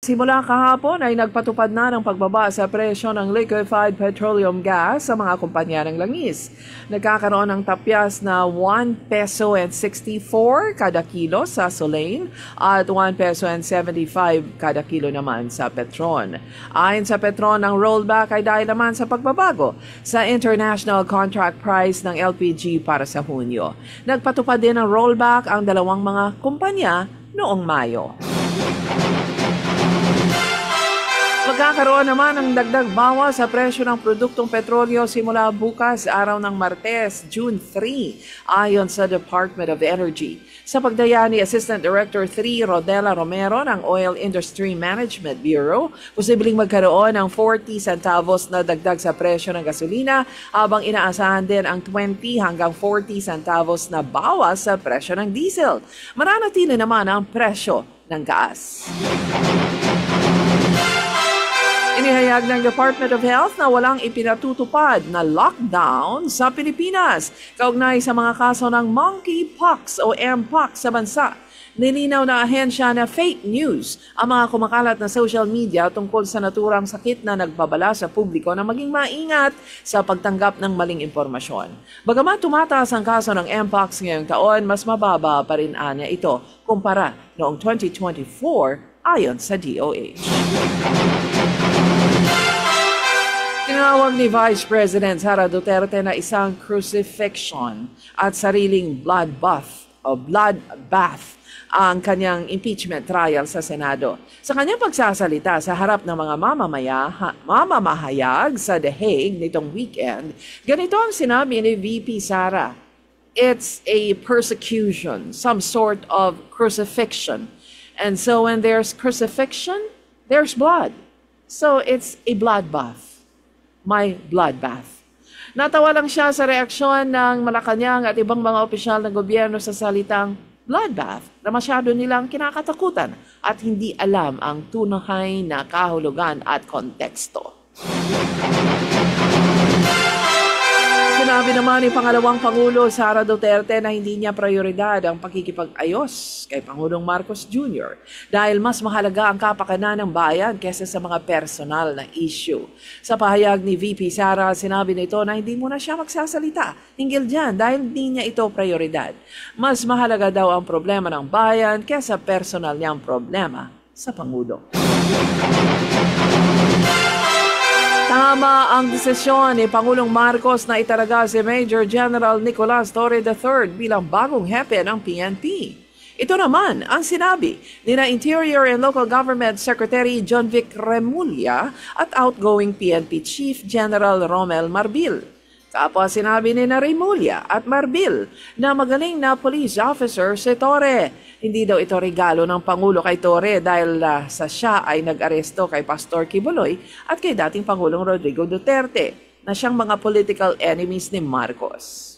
Simula kahapon ay nagpatupad na ng pagbaba sa presyo ng liquefied petroleum gas sa mga kumpanya ng langis. Nagkakaroon ng tapyas na 1 peso and 64 kada kilo sa Solane at 1 peso and 75 kada kilo naman sa Petron. Ayon sa Petron, ang rollback ay dahil naman sa pagbabago sa international contract price ng LPG para sa Hunyo. Nagpatupad din ng rollback ang dalawang mga kumpanya noong Mayo. Magkakaroon naman ng dagdag bawas sa presyo ng produktong petrolyo simula bukas, araw ng Martes, June 3, ayon sa Department of Energy. Sa pagdaya ni Assistant Director 3 Rodela Romero ng Oil Industry Management Bureau, posibleng magkaroon ng 40 centavos na dagdag sa presyo ng gasolina habang inaasahan din ang 20 hanggang 40 centavos na bawas sa presyo ng diesel. Mananatili naman ang presyo ng gas. Inihayag ng Department of Health na walang ipinatutupad na lockdown sa Pilipinas kaugnay sa mga kaso ng monkeypox o mpox sa bansa. Nilinaw ng ahensya na fake news ang mga kumakalat na social media tungkol sa naturang sakit na nagbabala sa publiko na maging maingat sa pagtanggap ng maling impormasyon. Bagamat tumataas ang kaso ng mpox ngayong taon, mas mababa pa rin anya ito kumpara noong 2024 ayon sa DOH. Tinawag ni Vice President Sara Duterte na isang crucifixion at sariling bloodbath ang kanyang impeachment trial sa Senado. Sa kanyang pagsasalita sa harap ng mga mamamahayag sa The Hague nitong weekend, ganito ang sinabi ni VP Sara. It's a persecution, some sort of crucifixion. And so when there's crucifixion, there's blood. So it's a bloodbath. May bloodbath. Natawa lang siya sa reaksyon ng Malacanang at ibang mga opisyal ng gobyerno sa salitang bloodbath na masyado nilang kinakatakutan at hindi alam ang tunay na kahulugan at konteksto. Sinabi naman ni Pangalawang Pangulo Sara Duterte na hindi niya prioridad ang pakikipag-ayos kay Pangulong Marcos Jr. dahil mas mahalaga ang kapakanan ng bayan kaysa sa mga personal na issue. Sa pahayag ni VP Sara, sinabi nito na hindi muna siya magsasalita hinggil dyan dahil hindi niya ito prioridad. Mas mahalaga daw ang problema ng bayan kaysa personal niyang problema sa Pangulo. Tama ang desisyon ni Pangulong Marcos na itaraga si Major General Nicolas Torre III bilang bagong hepe ng PNP. Ito naman ang sinabi ni Interior and Local Government Secretary John Vic Remulla at outgoing PNP Chief General Romel Marbil. Kapwa sinabi ni Remulla at Marbil na magaling na police officer si Torre. Hindi daw ito regalo ng Pangulo kay Torre dahil sa siya ay nag-aresto kay Pastor Quiboloy at kay dating Pangulong Rodrigo Duterte na siyang mga political enemies ni Marcos.